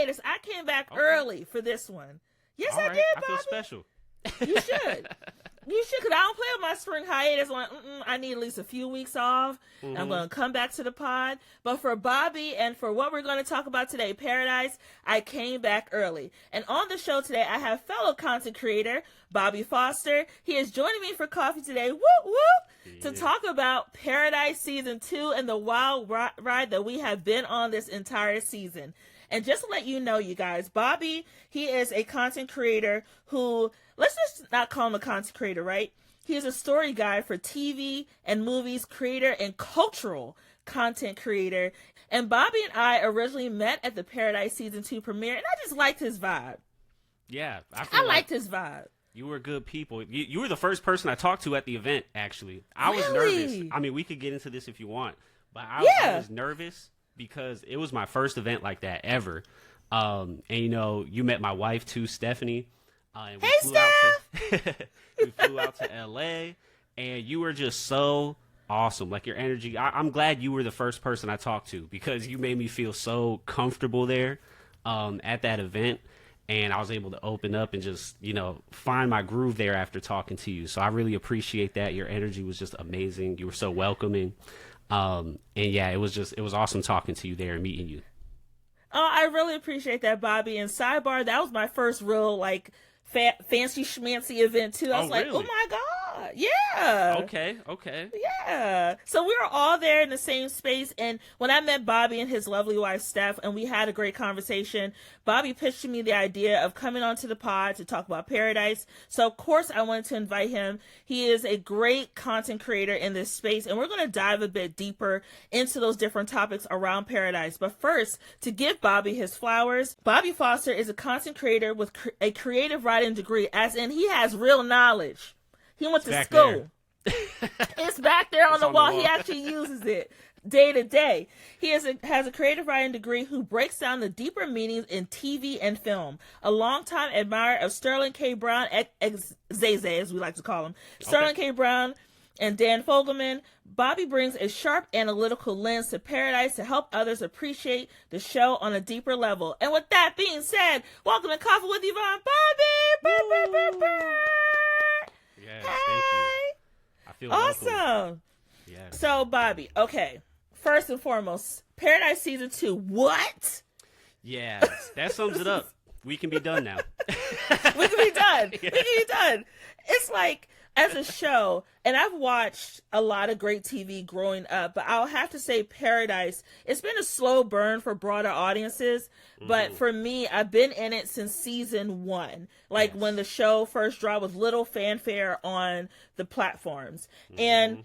hiatus. I came back early for this one. Yes, All I right. did, I Bobby. feel special. You should. You should, because I don't play with my spring hiatus. I need at least a few weeks off. Mm-hmm. I'm going to come back to the pod. But for Bobby and for what we're going to talk about today, Paradise, I came back early. And on the show today, I have fellow content creator, Bobby Foster. He is joining me for coffee today, to talk about Paradise Season 2 and the wild ride that we have been on this entire season. And just to let you know, you guys, Bobby, he is a content creator who, let's just not call him a content creator, right? He is a story guy for TV and movies creator and cultural content creator. And Bobby and I originally met at the Paradise Season 2 premiere, and I just liked his vibe. Yeah. I liked his vibe. You were good people. You were the first person I talked to at the event, actually. I was Really? nervous. I mean, we could get into this if you want, but I was nervous because it was my first event like that ever. And, you know, you met my wife, too, Stephanie. And we we flew out to L.A., and you were just so awesome. Like, your energy. I'm glad you were the first person I talked to because you made me feel so comfortable there at that event. And I was able to open up and just, you know, find my groove there after talking to you. So I really appreciate that. Your energy was just amazing. You were so welcoming. And yeah, it was awesome talking to you there and meeting you. Oh, I really appreciate that, Bobby. And sidebar, that was my first real, like, fancy schmancy event, too. I was like, really? oh my God. Yeah. Okay. Yeah. So we were all there in the same space. And when I met Bobby and his lovely wife, Steph, and we had a great conversation, Bobby pitched to me the idea of coming onto the pod to talk about Paradise. So, of course, I wanted to invite him. He is a great content creator in this space, and we're going to dive a bit deeper into those different topics around Paradise. But first, to give Bobby his flowers, Bobby Foster is a content creator with a creative writing degree, as in he has real knowledge. He went to school. It's back there on the wall. He actually uses it day to day. He has a creative writing degree who breaks down the deeper meanings in TV and film. A longtime admirer of Sterling K. Brown, Zay, as we like to call him, Sterling K. Brown and Dan Fogelman, Bobby brings a sharp analytical lens to Paradise to help others appreciate the show on a deeper level. And with that being said, welcome to Coffee with Yvonne, Bobby! Yes, hey! Thank you. I feel awesome. Welcome. Yeah. So, Bobby, okay. First and foremost, Paradise Season 2. What? Yeah, that sums it up. We can be done now. We can be done. Yeah. We can be done. It's like, as a show, and I've watched a lot of great TV growing up, but I'll have to say Paradise, it's been a slow burn for broader audiences, but for me, I've been in it since season 1, like when the show first dropped with little fanfare on the platforms. And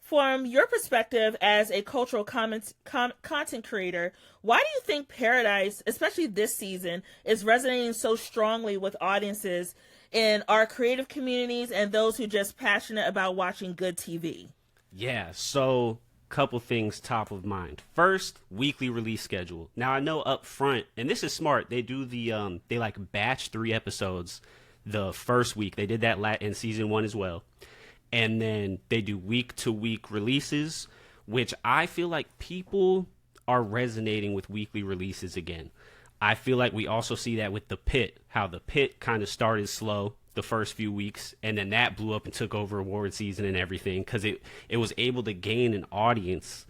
from your perspective as a cultural content creator, why do you think Paradise, especially this season, is resonating so strongly with audiences in our creative communities and those who are just passionate about watching good TV? Yeah, so couple things top of mind. First, weekly release schedule. Now I know up front, and this is smart, they do the they like batch 3 episodes the first week. They did that in season 1 as well. And then they do week to week releases, which I feel like people are resonating with weekly releases again. I feel like we also see that with The Pit, how The Pit kind of started slow the first few weeks, and then that blew up and took over award season and everything because it was able to gain an audience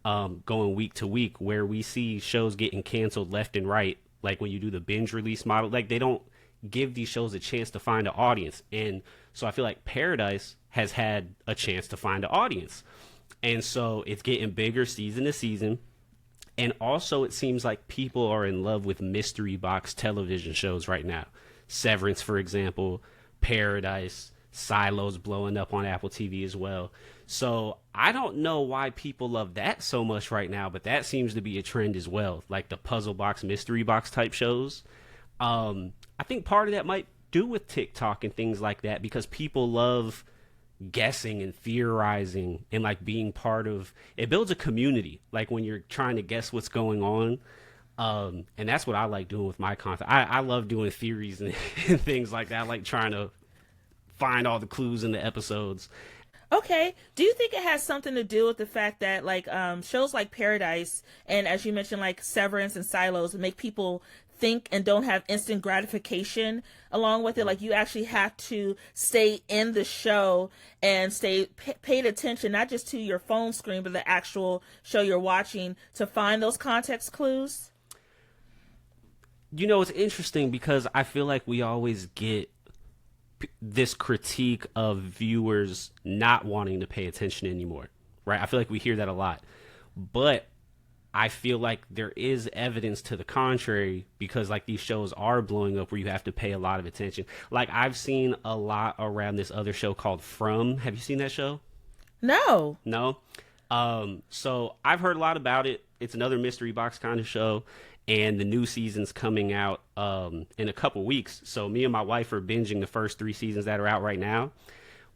going week to week, where we see shows getting canceled left and right, like when you do the binge release model. Like, they don't give these shows a chance to find an audience. And so I feel like Paradise has had a chance to find an audience. And so it's getting bigger season to season. And also, it seems like people are in love with mystery box television shows right now. Severance, for example, Paradise, Silo's blowing up on Apple TV as well. So I don't know why people love that so much right now, but that seems to be a trend as well, like the puzzle box, mystery box type shows. I think part of that might do with TikTok and things like that, because people love guessing and theorizing and like being part of it. Builds a community, like when you're trying to guess what's going on, and that's what I like doing with my content. I love doing theories and things like that. I like trying to find all the clues in the episodes. Okay. Do you think it has something to do with the fact that, like, shows like Paradise and, as you mentioned, like Severance and Silos make people think and don't have instant gratification along with it. Like, you actually have to stay in the show and stay paid attention, not just to your phone screen, but the actual show you're watching, to find those context clues? You know, it's interesting because I feel like we always get this critique of viewers not wanting to pay attention anymore, right? I feel like we hear that a lot. But I feel like there is evidence to the contrary, because like these shows are blowing up where you have to pay a lot of attention. Like, I've seen a lot around this other show called From. Have you seen that show? No. No? So I've heard a lot about it. It's another mystery box kind of show, and the new season's coming out in a couple weeks. So me and my wife are binging the first 3 seasons that are out right now.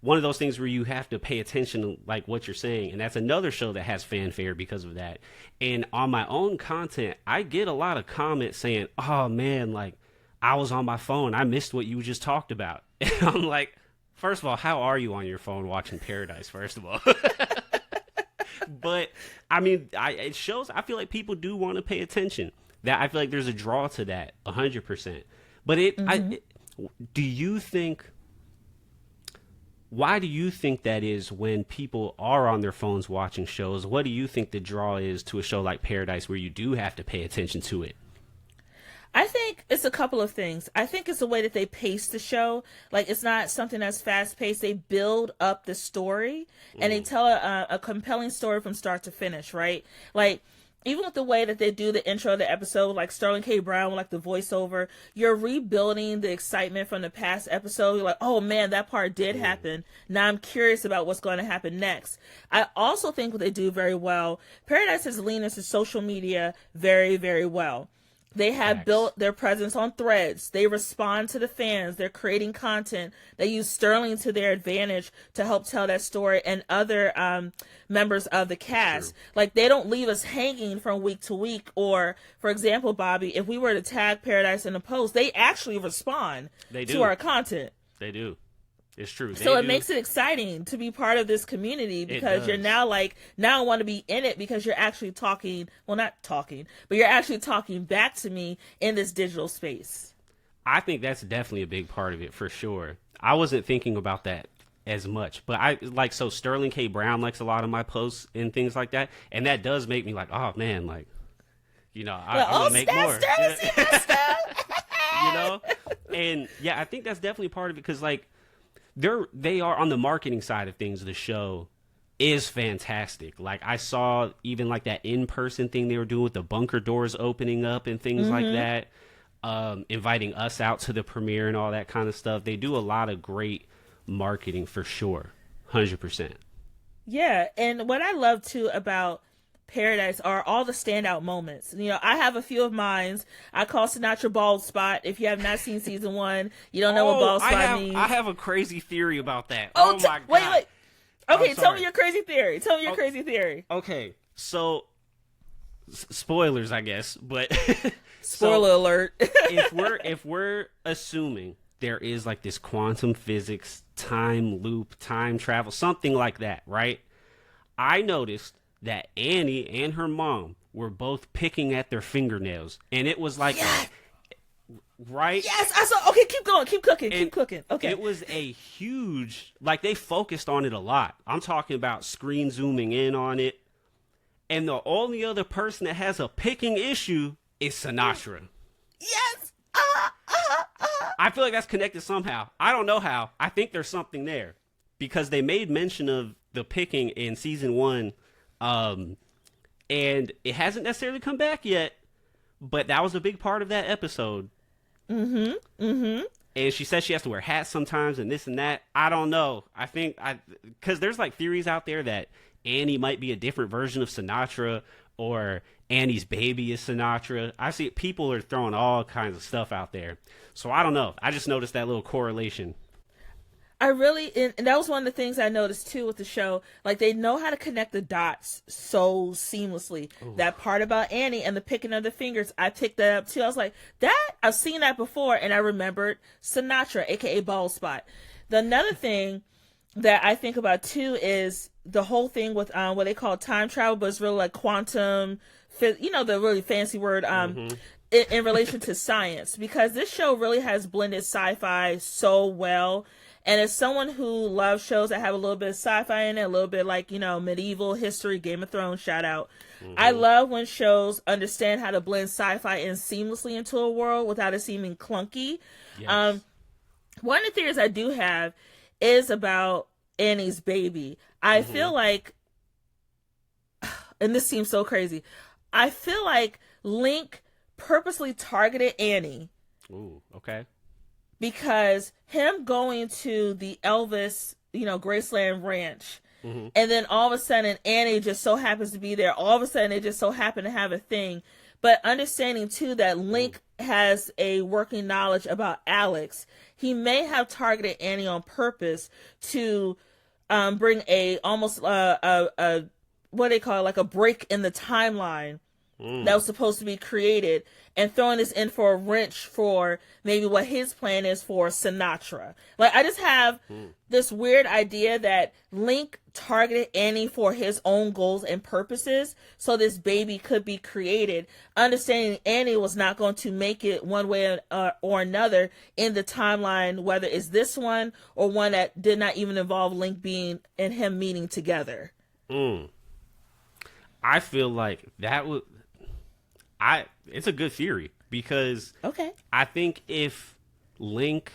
One of those things where you have to pay attention to like what you're saying. And that's another show that has fanfare because of that. And on my own content, I get a lot of comments saying, oh man, like, I was on my phone, I missed what you just talked about. And I'm like, first of all, how are you on your phone watching Paradise, first of all? But I mean, it shows, I feel like people do want to pay attention. That I feel like there's a draw to that 100%. But do you think, why do you think that is when people are on their phones watching shows? What do you think the draw is to a show like Paradise where you do have to pay attention to it? I think it's a couple of things. I think it's the way that they pace the show. Like, it's not something that's fast paced. They build up the story and they tell a compelling story from start to finish, right? Like, even with the way that they do the intro of the episode, like Sterling K. Brown, like the voiceover, you're rebuilding the excitement from the past episode. You're like, oh man, that part did happen. Now I'm curious about what's going to happen next. I also think what they do very well, Paradise has leaned into social media very, very well. They have built their presence on Threads. They respond to the fans. They're creating content. They use Sterling to their advantage to help tell that story, and other members of the cast. Like, they don't leave us hanging from week to week. Or, for example, Bobby, if we were to tag Paradise in a post, they actually respond to our content. They do. It's true. So it makes it exciting to be part of this community, because you're now like, now I want to be in it, because you're actually talking, well, not talking, but you're actually talking back to me in this digital space. I think that's definitely a big part of it, for sure. I wasn't thinking about that as much, but I like, so Sterling K. Brown likes a lot of my posts and things like that. And that does make me like, oh man, like, you know, I want to make more. You know? And yeah, I think that's definitely part of it, because like, they are on the marketing side of things. The show is fantastic. Like, I saw even like that in-person thing they were doing with the bunker doors opening up and things like that, inviting us out to the premiere and all that kind of stuff. They do a lot of great marketing, for sure. 100%. Yeah. And what I love too about Paradise are all the standout moments. You know, I have a few of mine. I call Sinatra bald spot. If you have not seen season 1, you don't know what bald spot means. I have a crazy theory about that. Oh my God. Wait. Okay, tell me your crazy theory. Okay, so spoilers, I guess, but spoiler alert. if we're assuming there is like this quantum physics, time loop, time travel, something like that, right? I noticed that Annie and her mom were both picking at their fingernails, and it was like, right? Yes, I saw. Okay, keep going, keep cooking. Okay, it was a huge, like, they focused on it a lot. I'm talking about screen zooming in on it, and the only other person that has a picking issue is Sinatra. Yes. I feel like that's connected somehow. I don't know how. I think there's something there, because they made mention of the picking in season 1. And it hasn't necessarily come back yet, but that was a big part of that episode. And she says she has to wear hats sometimes and this and that. I don't know. I think because there's like theories out there that Annie might be a different version of Sinatra, or Annie's baby is Sinatra. I see people are throwing all kinds of stuff out there. So I don't know. I just noticed that little correlation. And that was one of the things I noticed too with the show. Like, they know how to connect the dots so seamlessly. Ooh. That part about Annie and the picking of the fingers, I picked that up too. I was like, I've seen that before, and I remembered Sinatra, aka Bald Spot. Another thing that I think about too is the whole thing with what they call time travel, but it's really like quantum, you know, the really fancy word. in relation to science, because this show really has blended sci-fi so well. And as someone who loves shows that have a little bit of sci-fi in it, a little bit like, medieval history, Game of Thrones, shout out. I love when shows understand how to blend sci-fi in seamlessly into a world without it seeming clunky. Yes. One of the theories I do have is about Annie's baby. I feel like, and this seems so crazy, I feel like Link purposely targeted Annie. Ooh, okay. Because him going to the Elvis, Graceland Ranch, and then all of a sudden Annie just so happens to be there. All of a sudden they just so happen to have a thing. But understanding too that Link has a working knowledge about Alex, he may have targeted Annie on purpose to bring a almost a what they call it, like a break in the timeline that was supposed to be created, and throwing this in for a wrench for maybe what his plan is for Sinatra. Like, I just have this weird idea that Link targeted Annie for his own goals and purposes, so this baby could be created, understanding Annie was not going to make it one way or another in the timeline, whether it's this one or one that did not even involve Link being and him meeting together. I feel like that would... it's a good theory, because I think if Link,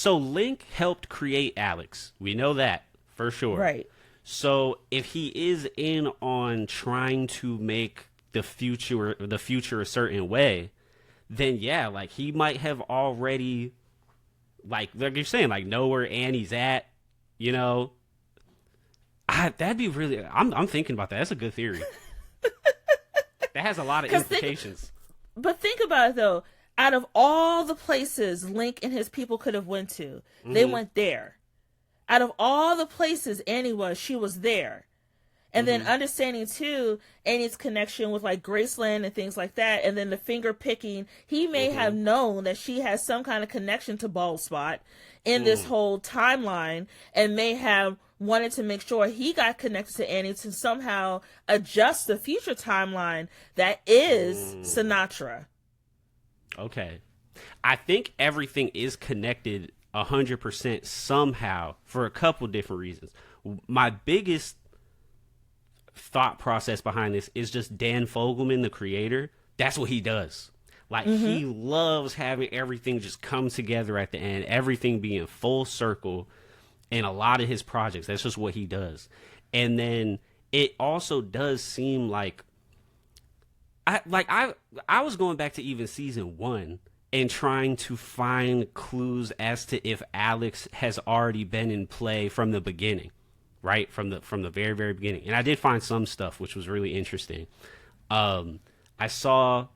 Link helped create Alex. We know that for sure. Right. So if he is in on trying to make the future a certain way, then yeah, like he might have already, like you're saying, like know where Annie's at, that'd be really, I'm thinking about that. That's a good theory. That has a lot of implications. But think about it, though. Out of all the places Link and his people could have went to, they went there. Out of all the places Annie was, she was there. And then understanding, too, Annie's connection with, like, Graceland and things like that, and then the finger picking, he may have known that she has some kind of connection to Bald Spot in this whole timeline, and may have wanted to make sure he got connected to Annie to somehow adjust the future timeline that is Sinatra. Okay. I think everything is connected 100% somehow for a couple different reasons. My biggest thought process behind this is just Dan Fogelman, the creator. That's what he does. Like, he loves having everything just come together at the end, everything being full circle. In a lot of his projects, that's just what he does. And then it also does seem like I was going back to even season 1 and trying to find clues as to if Alex has already been in play from the beginning, right? From the very, very beginning. And I did find some stuff which was really interesting. I saw,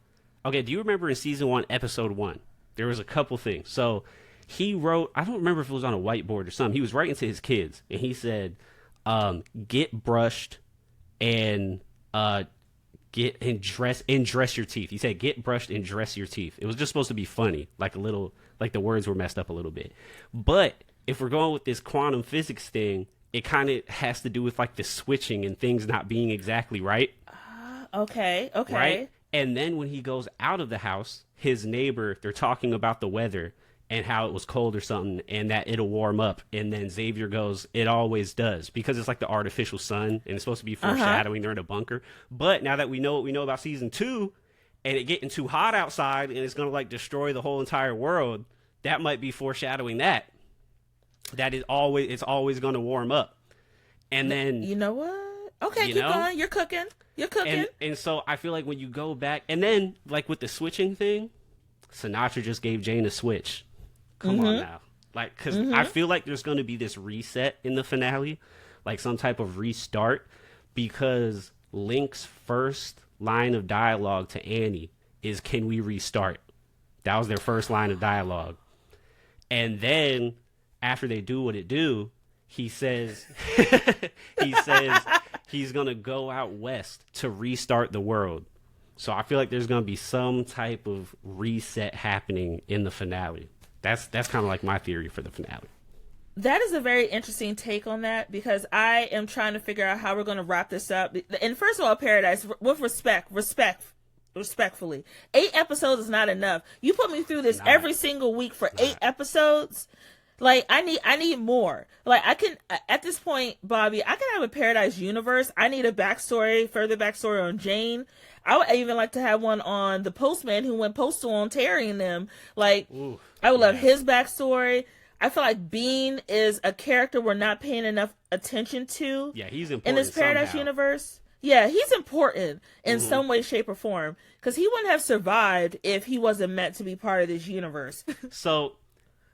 do you remember in season 1, episode 1, there was a couple things. So he wrote, I don't remember if it was on a whiteboard or something. He was writing to his kids, and he said, "Get brushed and dress your teeth." He said, "Get brushed and dress your teeth." It was just supposed to be funny, like the words were messed up a little bit. But if we're going with this quantum physics thing, it kind of has to do with like the switching and things not being exactly right. Okay. Right. And then when he goes out of the house, his neighbor, they're talking about the weather and how it was cold or something, and that it'll warm up. And then Xavier goes, "It always does," because it's like the artificial sun, and it's supposed to be foreshadowing they're in a bunker. But now that we know what we know about season 2, and it getting too hot outside, and it's going to like destroy the whole entire world, that might be foreshadowing that it's always going to warm up. And then, you know what? Okay, keep going. You're cooking. And so I feel like when you go back, and then like with the switching thing, Sinatra just gave Jane a switch. Come on now. Like, because I feel like there's going to be this reset in the finale, like some type of restart, because Link's first line of dialogue to Annie is, "Can we restart?" That was their first line of dialogue. And then after they do what it do, he says, he's going to go out west to restart the world. So I feel like there's going to be some type of reset happening in the finale. That's kind of like my theory for the finale. That is a very interesting take on that, because I am trying to figure out how we're going to wrap this up. And first of all, Paradise, with respect, respectfully. 8 episodes is not enough. You put me through this every single week for 8 episodes. Like, I need more. Like, I can, at this point, Bobby, I can have a Paradise universe. I need a further backstory on Jane. I would even like to have one on the postman who went postal on Terry and them. Like, ooh, I would love his backstory. I feel like Bean is a character we're not paying enough attention to. Yeah, he's important in this Paradise universe. Yeah, he's important in some way, shape, or form. Because he wouldn't have survived if he wasn't meant to be part of this universe. So,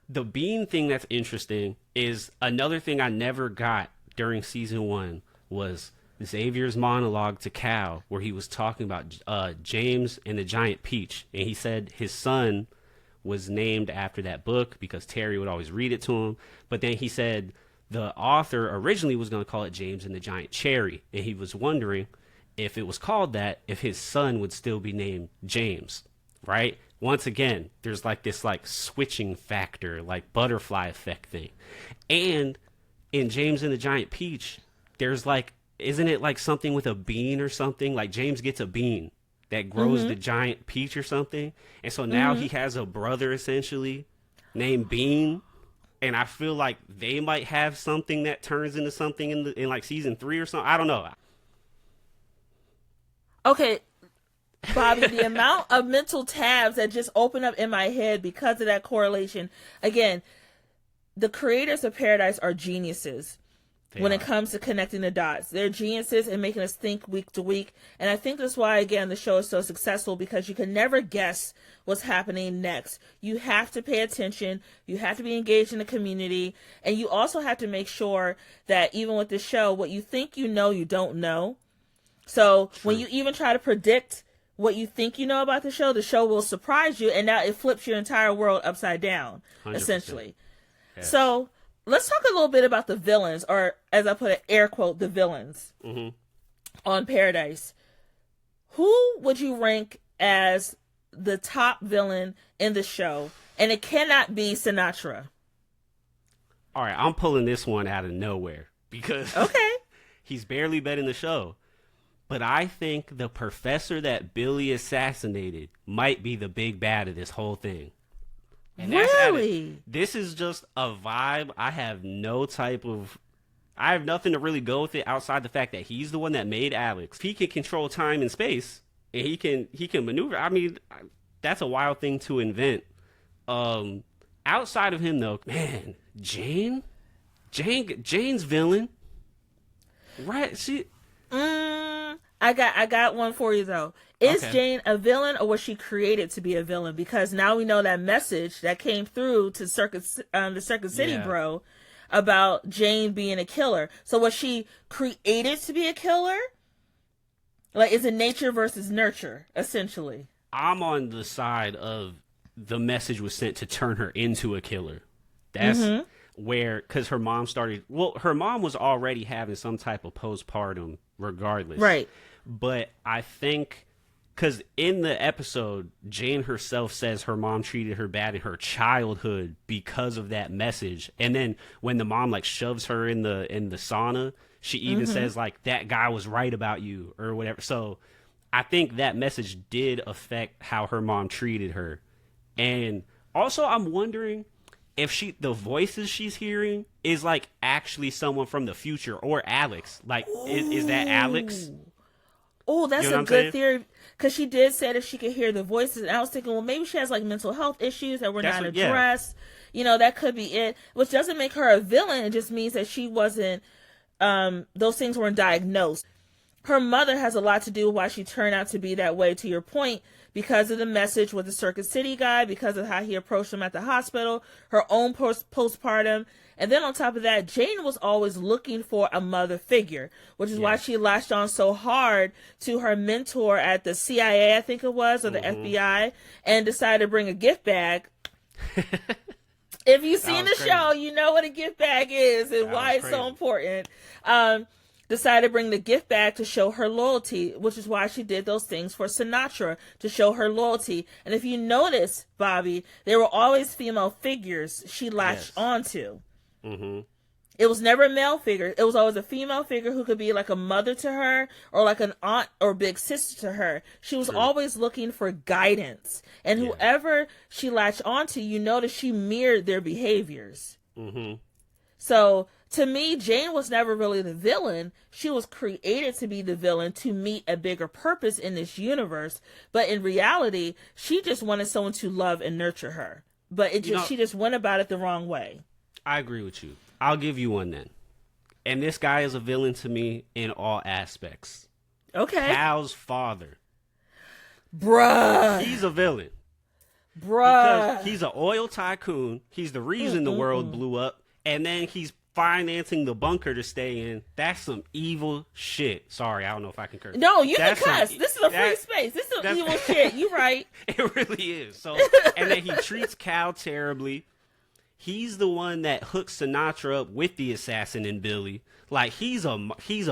the Bean thing that's interesting is another thing I never got during season 1 was Xavier's monologue to Cal, where he was talking about James and the Giant Peach. And he said his son was named after that book because Terry would always read it to him. But then he said the author originally was going to call it James and the Giant Cherry. And he was wondering if it was called that, if his son would still be named James, right? Once again, there's like this like switching factor, like butterfly effect thing. And in James and the Giant Peach, there's like, isn't it like something with a bean or something? Like James gets a bean that grows the giant peach or something. And so now he has a brother essentially named Bean. And I feel like they might have something that turns into something in like season 3 or something. I don't know. Okay, Bobby, the amount of mental tabs that just open up in my head because of that correlation. Again, the creators of Paradise are geniuses when it comes to connecting the dots. They're geniuses in making us think week to week. And I think that's why, again, the show is so successful, because you can never guess what's happening next. You have to pay attention. You have to be engaged in the community. And you also have to make sure that even with the show, what you think you know, you don't know. So when you even try to predict what you think you know about the show will surprise you, and now it flips your entire world upside down, 100%. Essentially. Yes. So let's talk a little bit about the villains, or as I put it, air quote, the villains on Paradise. Who would you rank as the top villain in the show? And it cannot be Sinatra. All right, I'm pulling this one out of nowhere because he's barely been in the show. But I think the professor that Billy assassinated might be the big bad of this whole thing. And really? This is just a vibe. I have nothing to really go with it outside the fact that he's the one that made Alex. He can control time and space, and he can maneuver. I mean, that's a wild thing to invent. Outside of him, though, man, Jane's villain, right? I got one for you though. Is Jane a villain, or was she created to be a villain? Because now we know that message that came through to the Circuit City bro about Jane being a killer. So was she created to be a killer? Like, is it nature versus nurture, essentially? I'm on the side of the message was sent to turn her into a killer. That's where, because her mom was already having some type of postpartum regardless. Right. But I think, because in the episode, Jane herself says her mom treated her bad in her childhood because of that message. And then when the mom like shoves her in the sauna, she even says like, that guy was right about you or whatever. So I think that message did affect how her mom treated her. And also I'm wondering if the voices she's hearing is like actually someone from the future, or Alex. Like, is that Alex? Oh, that's a good theory, because she did say that she could hear the voices, and I was thinking, well, maybe she has like mental health issues that were not addressed. You know, that could be it, which doesn't make her a villain. It just means that she wasn't, those things weren't diagnosed. Her mother has a lot to do with why she turned out to be that way, to your point, because of the message with the Circuit City guy, because of how he approached him at the hospital, her own postpartum. And then on top of that, Jane was always looking for a mother figure, which is why she latched on so hard to her mentor at the CIA, I think it was, or the FBI, and decided to bring a gift bag. If you've seen the show, you know what a gift bag is and why it's so important. Decided to bring the gift bag to show her loyalty, which is why she did those things for Sinatra, to show her loyalty. And if you notice, Bobby, there were always female figures she latched onto. It was never a male figure. It was always a female figure who could be like a mother to her or like an aunt or big sister to her. She was always looking for guidance. And whoever she latched onto, you notice she mirrored their behaviors. Mm-hmm. So to me, Jane was never really the villain. She was created to be the villain to meet a bigger purpose in this universe. But in reality, she just wanted someone to love and nurture her. But she just went about it the wrong way. I agree with you. I'll give you one then. And this guy is a villain to me in all aspects. Okay. Cal's father. Bruh. He's a villain. Bruh. Because he's an oil tycoon. He's the reason the world blew up. And then he's financing the bunker to stay in. That's some evil shit. Sorry, I don't know if I can curse. No, you can cuss. This is a free space. This is some evil shit. You right. It really is. So, and then he treats Cal terribly. He's the one that hooks Sinatra up with the assassin and Billy. Like, he's a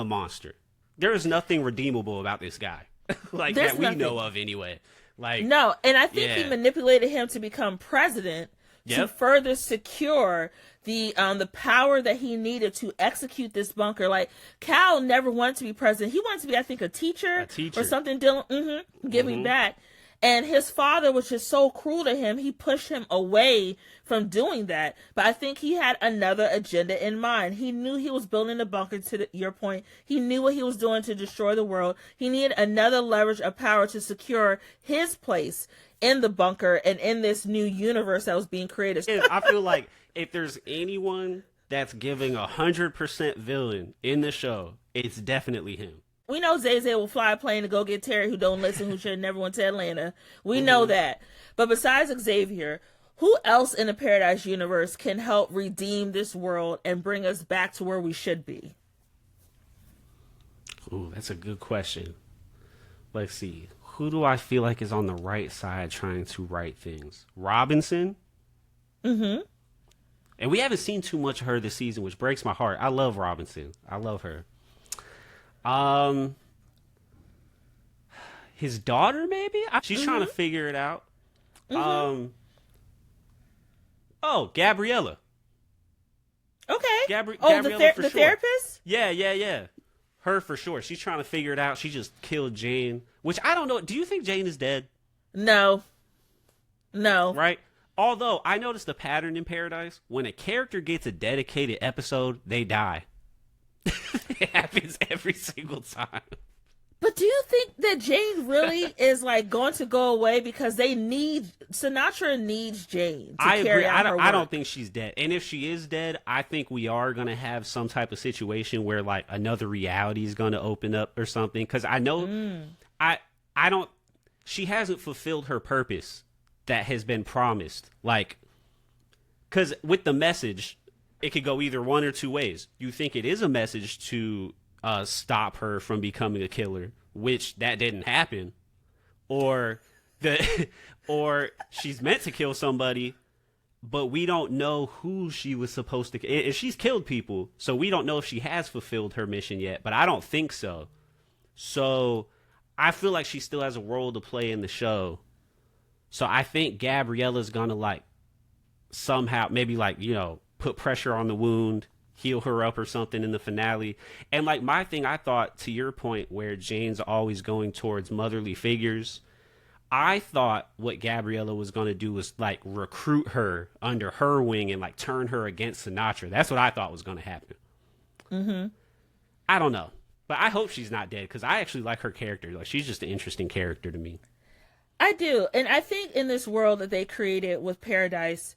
monster. There is nothing redeemable about this guy. Like, There's that we nothing. know of anyway. Like, no, and I think he manipulated him to become president to further secure the power that he needed to execute this bunker. Like, Cal never wanted to be president. He wanted to be, I think, a teacher. Or something, giving back. And his father was just so cruel to him, he pushed him away from doing that. But I think he had another agenda in mind. He knew he was building a bunker, your point. He knew what he was doing to destroy the world. He needed another leverage of power to secure his place in the bunker and in this new universe that was being created. I feel like if there's anyone that's giving 100% villain in the show, it's definitely him. We know Zay Zay will fly a plane to go get Terry, who don't listen, who should have never went to Atlanta. We know that. But besides Xavier, who else in the Paradise universe can help redeem this world and bring us back to where we should be? Ooh, that's a good question. Let's see. Who do I feel like is on the right side trying to right things? Robinson? Mm-hmm. And we haven't seen too much of her this season, which breaks my heart. I love Robinson. I love her. His daughter, maybe? She's trying to figure it out. Oh, Gabriella. Okay. Gabriella for the sure. Therapist? Yeah. Her for sure. She's trying to figure it out. She just killed Jane, which I don't know. Do you think Jane is dead? No. Right? Although I noticed a pattern in Paradise. When a character gets a dedicated episode, they die. It happens every single time. But do you think that Jane really is like going to go away because Sinatra needs Jane to I carry agree. out her work? I don't think she's dead. And if she is dead, I think we are going to have some type of situation where like another reality is going to open up or something. Because I know she hasn't fulfilled her purpose that has been promised. Like, because with the message, it could go either one or two ways. You think it is a message to stop her from becoming a killer, which that didn't happen, or she's meant to kill somebody, but we don't know who she was supposed to. And she's killed people, so we don't know if she has fulfilled her mission yet. But I don't think so. So I feel like she still has a role to play in the show. So I think Gabriella's gonna like somehow maybe like put pressure on the wound, heal her up or something in the finale. And like my thing, I thought, to your point where Jane's always going towards motherly figures, I thought what Gabriella was going to do was like recruit her under her wing and like turn her against Sinatra. That's what I thought was going to happen. I don't know, but I hope she's not dead because I actually like her character. Like, she's just an interesting character to me. I do. And I think in this world that they created with Paradise,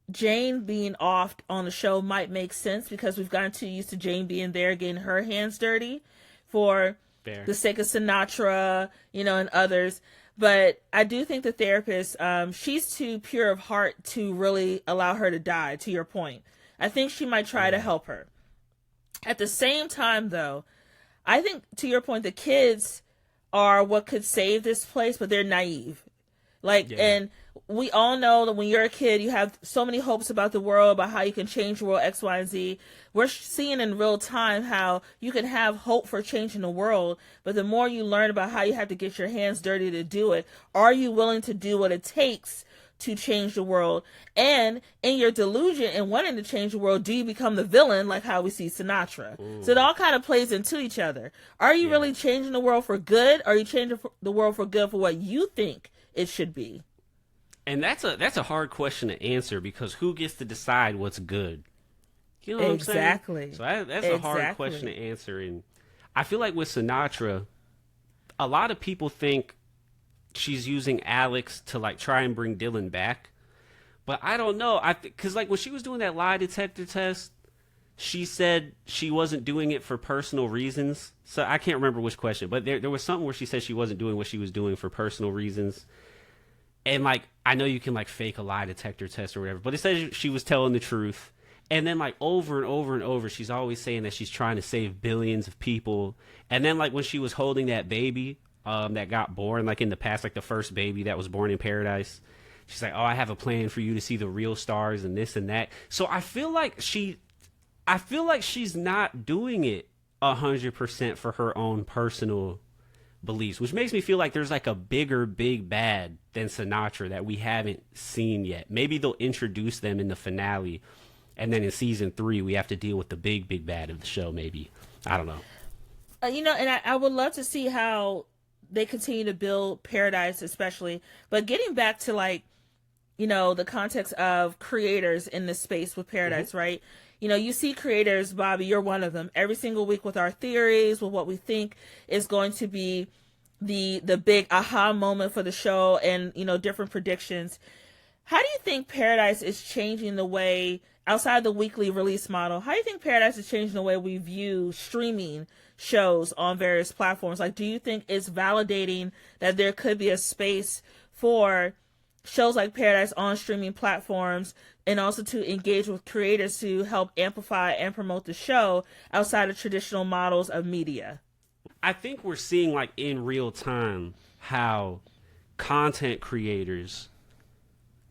Jane being off on the show might make sense because we've gotten too used to Jane being there, getting her hands dirty for the sake of Sinatra, and others. But I do think the therapist, she's too pure of heart to really allow her to die, to your point. I think she might try to help her. At the same time, though, I think, to your point, the kids are what could save this place, but they're naive. And we all know that when you're a kid, you have so many hopes about the world, about how you can change the world, X, Y, and Z. We're seeing in real time how you can have hope for changing the world, but the more you learn about how you have to get your hands dirty to do it, are you willing to do what it takes to change the world? And in your delusion and wanting to change the world, do you become the villain like how we see Sinatra? So it all kind of plays into each other. Are you really changing the world for good, or are you changing the world for good for what you think it should be? And that's a hard question to answer, because who gets to decide what's good? You know what Exactly. I'm saying? So that's a hard question to answer. And I feel like with Sinatra, a lot of people think she's using Alex to like try and bring Dylan back. But I don't know. Because like when she was doing that lie detector test, she said she wasn't doing it for personal reasons. So I can't remember which question, but there was something where she said she wasn't doing what she was doing for personal reasons. And like, I know you can like fake a lie detector test or whatever, but it says she was telling the truth. And then like over and over and over, she's always saying that she's trying to save billions of people. And then like when she was holding that baby that got born like in the past, like the first baby that was born in paradise, she's like, oh, I have a plan for you to see the real stars and this and that. So I feel like she's not doing it 100% for her own personal beliefs, which makes me feel like there's like a bigger big bad than Sinatra that we haven't seen yet. Maybe they'll introduce them in the finale, and then in season 3 we have to deal with the big bad of the show. Maybe, I don't know. And I would love to see how they continue to build Paradise, especially. But getting back to like, the context of creators in this space with Paradise, right? You see creators, Bobby, you're one of them, every single week with our theories, with what we think is going to be the big aha moment for the show, and, different predictions. How do you think Paradise is changing the way, outside the weekly release model, how do you think Paradise is changing the way we view streaming shows on various platforms? Like, do you think it's validating that there could be a space for shows like Paradise on streaming platforms, and also to engage with creators to help amplify and promote the show outside of traditional models of media? I think we're seeing like in real time how content creators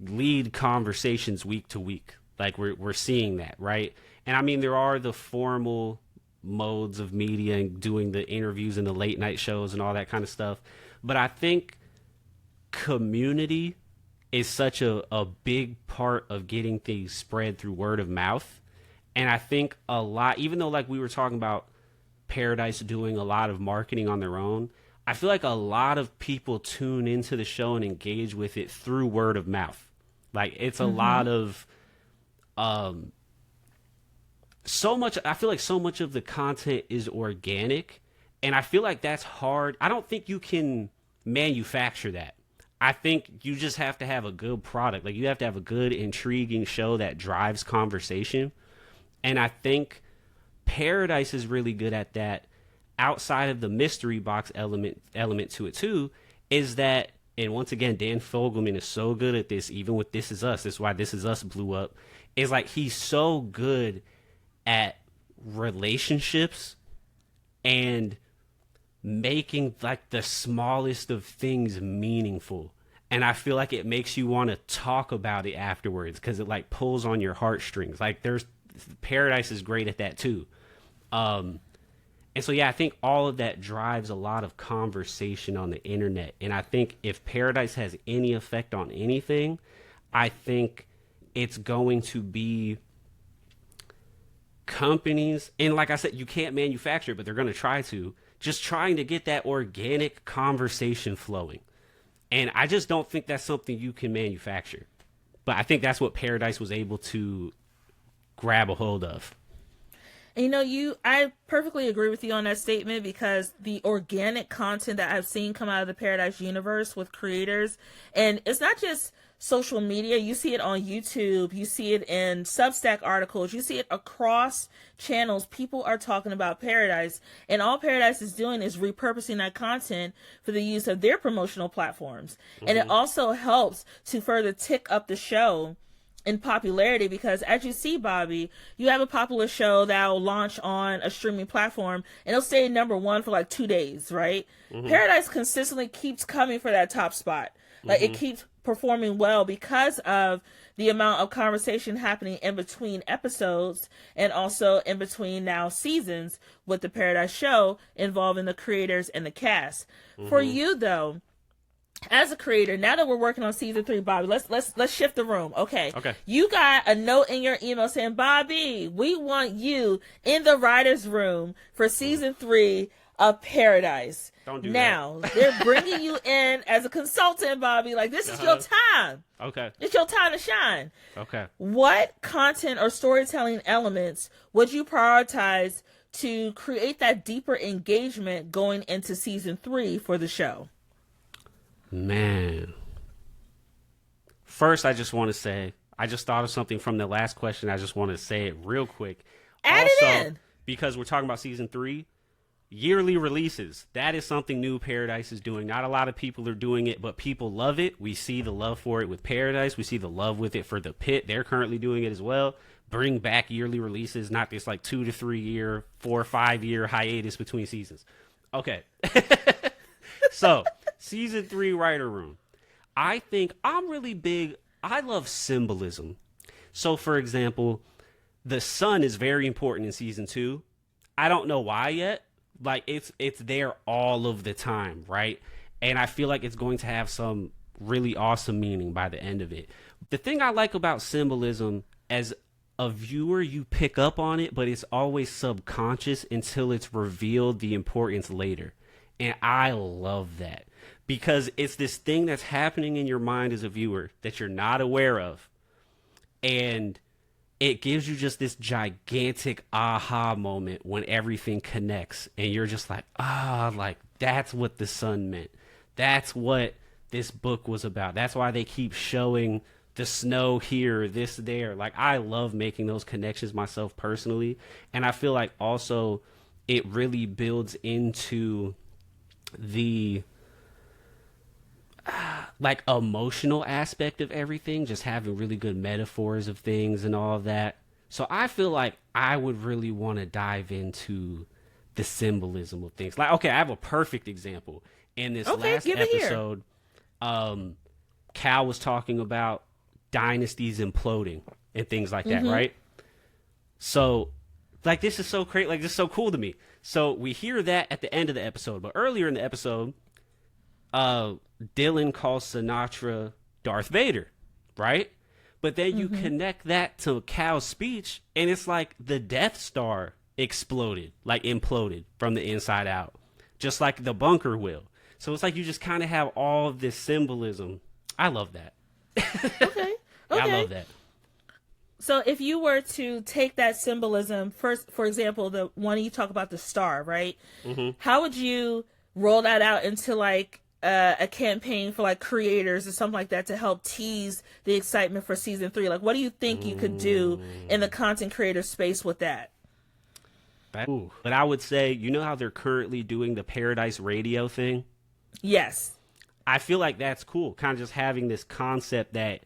lead conversations week to week. Like we're seeing that, right? And I mean, there are the formal modes of media and doing the interviews and the late night shows and all that kind of stuff. But I think community is such a big part of getting things spread through word of mouth. And I think a lot, even though like we were talking about Paradise doing a lot of marketing on their own, I feel like a lot of people tune into the show and engage with it through word of mouth. Like it's a lot of so much. I feel like so much of the content is organic, and I feel like that's hard. I don't think you can manufacture that. I think you just have to have a good product. Like you have to have a good, intriguing show that drives conversation. And I think Paradise is really good at that. Outside of the mystery box element to it too, is that, and once again, Dan Fogelman is so good at this, even with This Is Us. That's why This Is Us blew up. Is like he's so good at relationships and making like the smallest of things meaningful. And I feel like it makes you want to talk about it afterwards because it like pulls on your heartstrings. Like Paradise is great at that too. And so, yeah, I think all of that drives a lot of conversation on the internet. And I think if Paradise has any effect on anything, I think it's going to be companies. And like I said, you can't manufacture it, but they're going to try to. Just trying to get that organic conversation flowing. And I just don't think that's something you can manufacture. But I think that's what Paradise was able to grab a hold of. And I perfectly agree with you on that statement, because the organic content that I've seen come out of the Paradise universe with creators, and it's not just social media, you see it on YouTube, you see it in Substack articles, you see it across channels. People are talking about Paradise, and all Paradise is doing is repurposing that content for the use of their promotional platforms. And it also helps to further tick up the show in popularity, because as you see, Bobby, you have a popular show that will launch on a streaming platform and it'll stay number 1 for like 2 days, right? Paradise consistently keeps coming for that top spot. Like it keeps performing well because of the amount of conversation happening in between episodes, and also in between now seasons with the Paradise show involving the creators and the cast. For you though, as a creator, now that we're working on season 3, Bobby, let's shift the room. Okay. Okay. You got a note in your email saying, Bobby, we want you in the writer's room for season 3 of Paradise. Don't do now, that. they're bringing you in as a consultant, Bobby. Like, this is your time. Okay. It's your time to shine. Okay. What content or storytelling elements would you prioritize to create that deeper engagement going into season 3 for the show? Man. First, I just want to say, I just thought of something from the last question. I just want to say it real quick. Add it in. Because we're talking about season 3, yearly releases. That is something new Paradise is doing. Not a lot of people are doing it, but people love it. We see the love for it with Paradise. We see the love with it for The Pit. They're currently doing it as well. Bring back yearly releases, not this like 2 to 3 year, 4 or 5 year hiatus between seasons. Okay. So, season 3 writer room. I think I'm really big. I love symbolism. So, for example, the sun is very important in season 2. I don't know why yet. Like, it's there all of the time, right? And I feel like it's going to have some really awesome meaning by the end of it. The thing I like about symbolism, as a viewer, you pick up on it, but it's always subconscious until it's revealed the importance later. And I love that, because it's this thing that's happening in your mind as a viewer that you're not aware of. And it gives you just this gigantic aha moment when everything connects. And you're just like, like, that's what the sun meant. That's what this book was about. That's why they keep showing the snow here, this there. Like, I love making those connections myself personally. And I feel like also it really builds into the like emotional aspect of everything, just having really good metaphors of things and all of that. So I feel like I would really want to dive into the symbolism of things. Like, okay, I have a perfect example. In this last episode, Cal was talking about dynasties imploding and things like that, right? So, like, this is so great. Like, this is so cool to me. So we hear that at the end of the episode, but earlier in the episode, Dylan calls Sinatra Darth Vader, right? But then you connect that to Cal's speech, and it's like the Death Star exploded, like imploded from the inside out, just like the bunker will. So it's like you just kind of have all of this symbolism. I love that. Okay. I love that. So if you were to take that symbolism, first, for example, the one you talk about, the star, right? How would you roll that out into like a campaign for like creators or something like that to help tease the excitement for season 3? Like, what do you think you could do in the content creator space with that? But I would say, you know how they're currently doing the Paradise Radio thing? Yes. I feel like that's cool. Kind of just having this concept that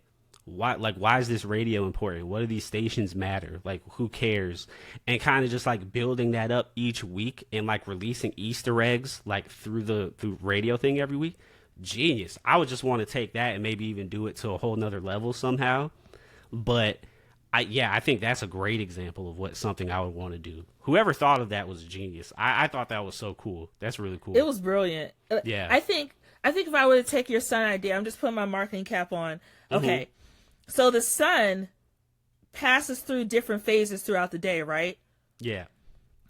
why is this radio important? What do these stations matter? Like, who cares? And kind of just like building that up each week and like releasing Easter eggs like through radio thing every week. Genius. I would just want to take that and maybe even do it to a whole nother level somehow. But I think that's a great example of something I would want to do. Whoever thought of that was genius. I thought that was so cool. That's really cool. It was brilliant. Yeah. I think if I were to take your sun idea, I'm just putting my marketing cap on. Okay. So the sun passes through different phases throughout the day, right? Yeah.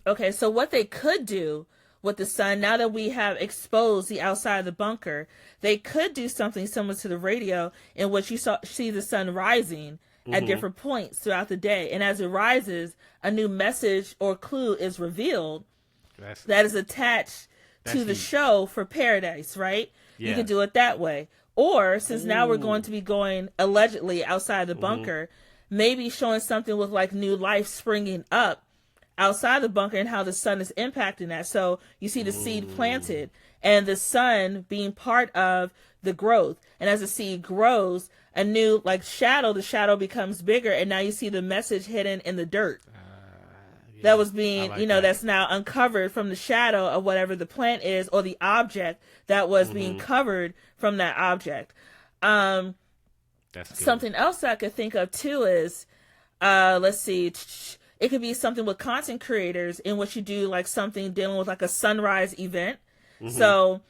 Okay, so what they could do with the sun, now that we have exposed the outside of the bunker, they could do something similar to the radio in which you see the sun rising at different points throughout the day. And as it rises, a new message or clue is revealed that is attached to the show for Paradise, right? Yeah. You can do it that way. Or, since now we're going to be going allegedly outside the bunker, maybe showing something with like new life springing up outside the bunker and how the sun is impacting that. So you see the seed planted and the sun being part of the growth. And as the seed grows, a new like shadow, the shadow becomes bigger. And now you see the message hidden in the dirt. That was being, that's now uncovered from the shadow of whatever the plant is, or the object that was being covered from that object. That's something else I could think of too is, let's see, it could be something with content creators in which you do like something dealing with like a sunrise event. So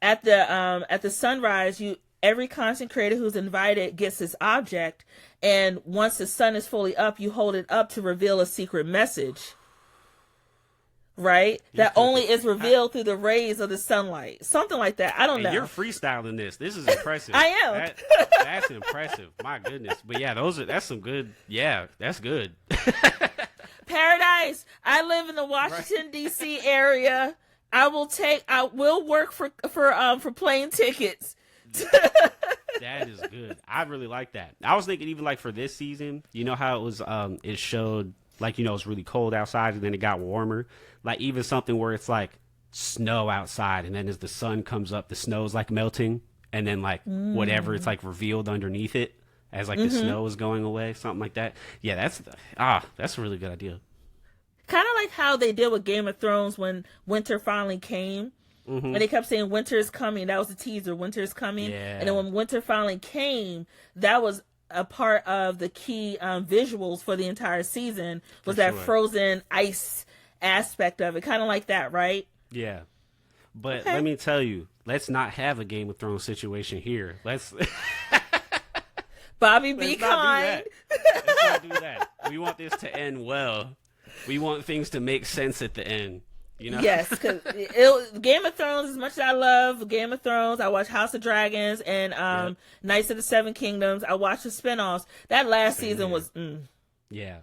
at the sunrise, every content creator who's invited gets this object, and once the sun is fully up, you hold it up to reveal a secret message. Right? That only is revealed through the rays of the sunlight. Something like that. I don't know. You're freestyling this. This is impressive. I am. That's impressive. My goodness. But yeah, that's some good. Yeah, that's good. Paradise. I live in the Washington D.C. area. I will work for plane tickets. That is good. I really like that. I was thinking even like for this season, you know how it was it showed like, you know, it's really cold outside and then it got warmer. Like even something where it's like snow outside and then as the sun comes up, the snow's like melting and then like whatever it's like revealed underneath it as like the snow is going away, something like that. Yeah, that's a really good idea. Kind of like how they did with Game of Thrones when winter finally came. And they kept saying winter is coming. That was the teaser. Winter is coming. Yeah. And then when winter finally came, that was a part of the key visuals for the entire season was that frozen ice aspect of it. Kind of like that, right? Yeah. But let me tell you, let's not have a Game of Thrones situation here. Bobby, be kind. Let's not do that. We want this to end well. We want things to make sense at the end. You know? Yes, because Game of Thrones, as much as I love Game of Thrones, I watch House of Dragons and Knights of the Seven Kingdoms. I watched the spinoffs. That last season was... Yeah.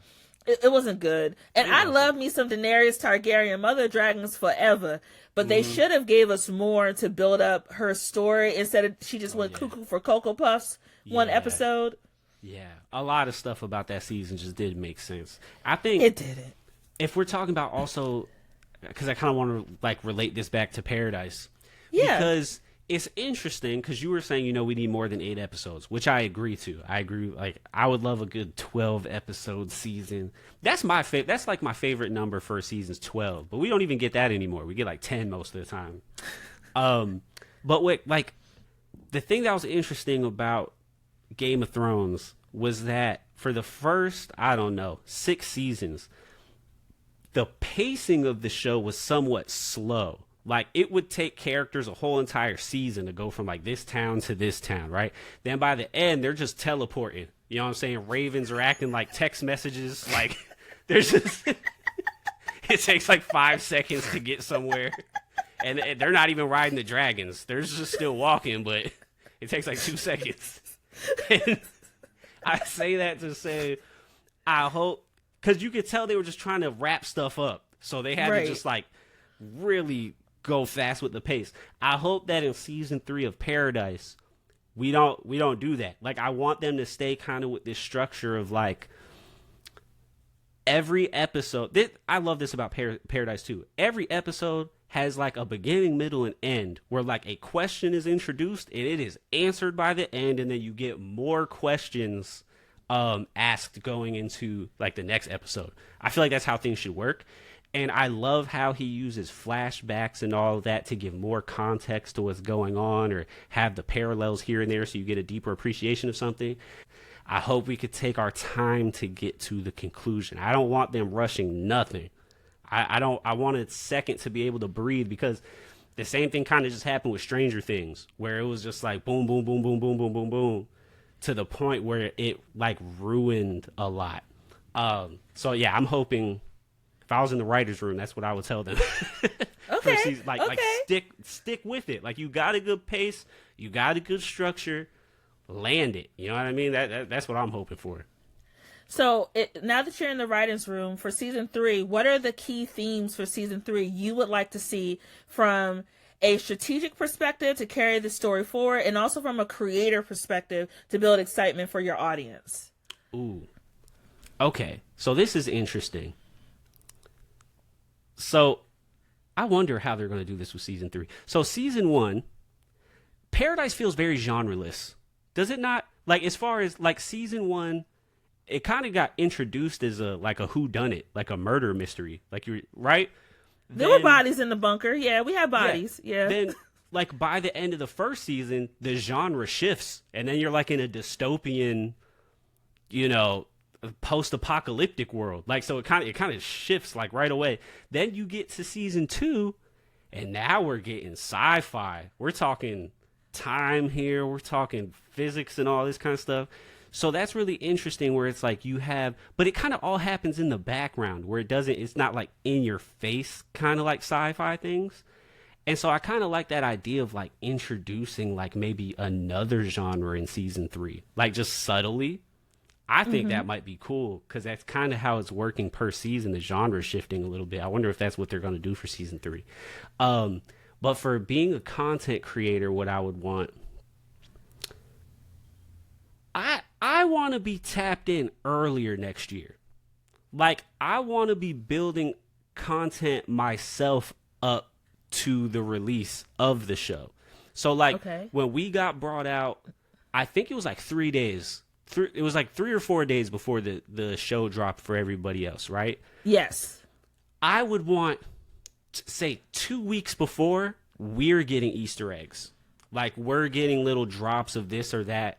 It wasn't good. And I love me some Daenerys Targaryen, Mother of Dragons forever. But they should have gave us more to build up her story instead of she just went cuckoo for Cocoa Puffs one episode. Yeah. A lot of stuff about that season just didn't make sense. I think... It didn't. If we're talking about also... Because I kind of want to like relate this back to Paradise. Yeah. Because it's interesting because you were saying, you know, we need more than 8 episodes, which I agree to. I agree. Like, I would love a good 12 episode season. That's my favorite. That's like my favorite number for a season's 12. But we don't even get that anymore. We get like 10 most of the time. But what, like, the thing that was interesting about Game of Thrones was that for the first, I don't know, 6 seasons, the pacing of the show was somewhat slow. Like, it would take characters a whole entire season to go from, like, this town to this town, right? Then by the end, they're just teleporting. You know what I'm saying? Ravens are acting like text messages. Like, there's just... it takes, like, 5 seconds to get somewhere. And they're not even riding the dragons. They're just still walking, but it takes, like, 2 seconds. And I say that to say, I hope... Because you could tell they were just trying to wrap stuff up. So they had to just, like, really go fast with the pace. I hope that in season 3 of Paradise, we don't do that. Like, I want them to stay kind of with this structure of, like, every episode. I love this about Paradise, too. Every episode has, like, a beginning, middle, and end where, like, a question is introduced and it is answered by the end, and then you get more questions asked going into like the next episode. I feel like that's how things should work. And I love how he uses flashbacks and all of that to give more context to what's going on or have the parallels here and there so you get a deeper appreciation of something. I hope we could take our time to get to the conclusion. I don't want them rushing nothing. I want a second to be able to breathe, because the same thing kind of just happened with Stranger Things, where it was just like boom, boom, boom, boom, boom, boom, boom, boom, to the point where it like ruined a lot. So yeah, I'm hoping if I was in the writer's room, that's what I would tell them. Okay. Like stick with it. Like, you got a good pace, you got a good structure, land it. You know what I mean? That's what I'm hoping for. So now that you're in the writer's room for season 3, what are the key themes for season 3 you would like to see from a strategic perspective to carry the story forward, and also from a creator perspective to build excitement for your audience? Ooh. Okay. So this is interesting. So I wonder how they're going to do this with season 3. So season 1, Paradise feels very genreless. Does it not? Like, as far as like season 1, it kind of got introduced as a whodunit, like a murder mystery. Like, you're right. There were bodies in the bunker. Yeah, we had bodies. Yeah. Then, like, by the end of the first season, the genre shifts, and then you're like in a dystopian, you know, post-apocalyptic world. Like, so it kind of shifts like right away. Then you get to season 2, And now we're getting sci-fi. We're talking time here. We're talking physics and all this kind of stuff. So that's really interesting where it's like you have, but it kind of all happens in the background where it's not like in your face, kind of like sci-fi things. And so I kind of like that idea of like introducing like maybe another genre in season 3, like just subtly. I think that might be cool because that's kind of how it's working per season. The genre is shifting a little bit. I wonder if that's what they're going to do for season 3. But for being a content creator, what I would want, I want to be tapped in earlier next year. Like, I want to be building content myself up to the release of the show. So, like, when we got brought out, I think it was like 3 days. It was like 3 or 4 days before the show dropped for everybody else, right? Yes. I would want, say, 2 weeks before, we're getting Easter eggs. Like, we're getting little drops of this or that.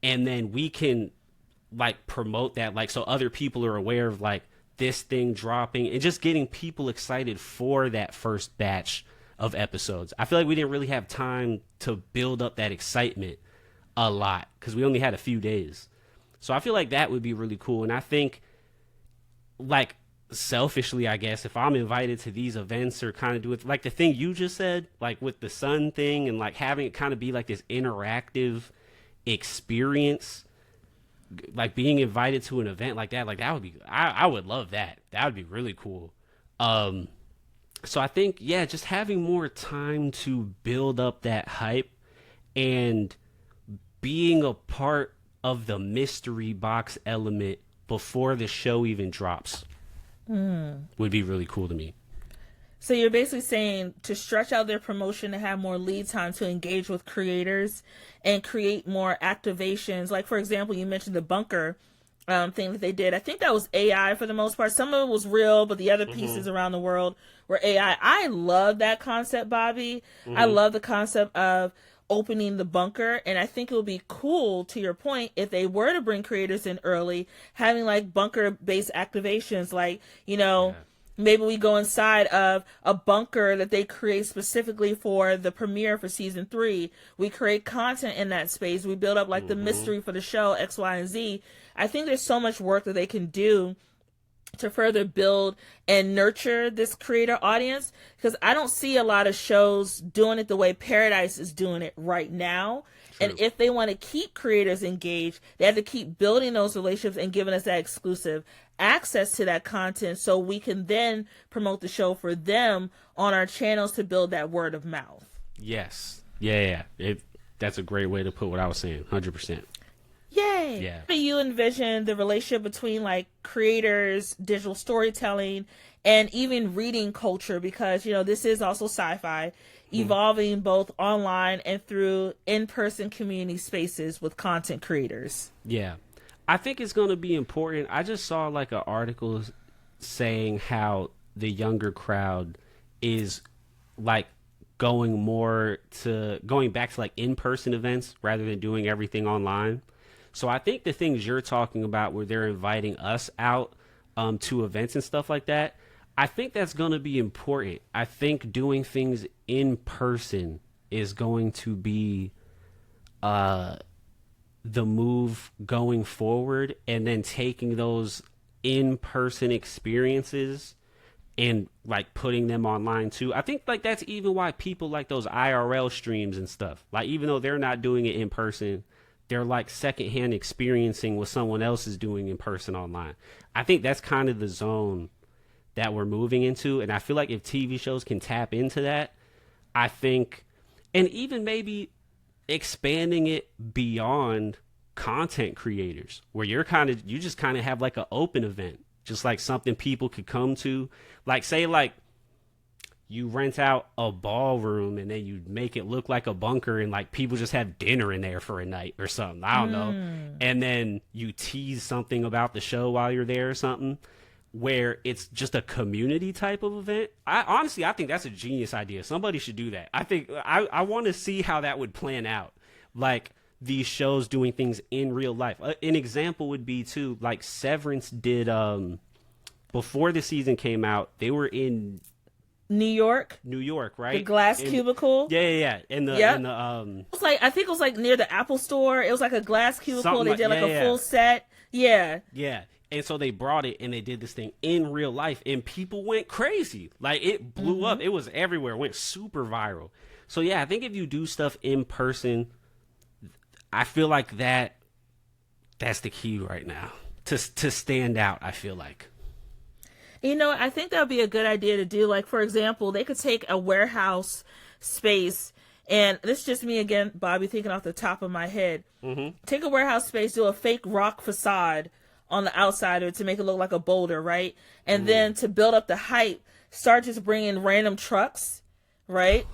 And then we can, like, promote that, like, so other people are aware of, like, this thing dropping and just getting people excited for that first batch of episodes. I feel like we didn't really have time to build up that excitement a lot because we only had a few days. So I feel like that would be really cool. And I think, like, selfishly, I guess, if I'm invited to these events or kind of do it, like the thing you just said, like with the sun thing and like having it kind of be like this interactive experience, like being invited to an event like that would be, I would love that. That would be really cool. So I think, yeah, just having more time to build up that hype and being a part of the mystery box element before the show even drops would be really cool to me. So you're basically saying to stretch out their promotion to have more lead time to engage with creators and create more activations. Like, for example, you mentioned the bunker thing that they did. I think that was AI for the most part. Some of it was real, but the other pieces around the world were AI. I love that concept, Bobby. I love the concept of opening the bunker, and I think it would be cool, to your point, if they were to bring creators in early, having like bunker based activations, like, you know, maybe we go inside of a bunker that they create specifically for the premiere for season 3. We create content in that space. We build up like the mystery for the show, X, Y, and Z. I think there's so much work that they can do to further build and nurture this creator audience, because I don't see a lot of shows doing it the way Paradise is doing it right now. True. And if they want to keep creators engaged, they have to keep building those relationships and giving us that exclusive access to that content so we can then promote the show for them on our channels to build that word of mouth. Yes. Yeah. That's a great way to put what I was saying. 100%. Yay! Yeah. How do you envision the relationship between like creators, digital storytelling, and even reading culture? Because, you know, this is also sci-fi, evolving both online and through in-person community spaces with content creators. Yeah. I think it's going to be important. I just saw like an article saying how the younger crowd is like going back to like in-person events rather than doing everything online. So I think the things you're talking about where they're inviting us out to events and stuff like that, I think that's going to be important. I think doing things in person is going to be the move going forward, and then taking those in-person experiences and like putting them online too. I think like that's even why people like those IRL streams and stuff. Like, even though they're not doing it in person, they're like secondhand experiencing what someone else is doing in person online. I think that's kind of the zone that we're moving into. And I feel like if TV shows can tap into that, I think, and even maybe expanding it beyond content creators, where you just kind of have like an open event, just like something people could come to, like say like you rent out a ballroom and then you make it look like a bunker and like people just have dinner in there for a night or something. I don't know. And then you tease something about the show while you're there or something, where it's just a community type of event. I think that's a genius idea. Somebody should do that. I think I want to see how that would plan out. Like these shows doing things in real life. An example would be too, like Severance did, before the season came out, they were in New York. New York, right? The glass cubicle. Yeah. And the it was like, I think it was like near the Apple store. It was like a glass cubicle. They did like a full set. Yeah. Yeah. And so they brought it and they did this thing in real life and people went crazy. Like it blew up. It was everywhere. It went super viral. So yeah, I think if you do stuff in person, I feel like that's the key right now to stand out, I feel like. You know, I think that would be a good idea to do. Like, for example, they could take a warehouse space, and this is just me again, Bobby, thinking off the top of my head. Take a warehouse space, do a fake rock facade on the outside of it to make it look like a boulder, right? And then to build up the hype, start just bringing random trucks, right?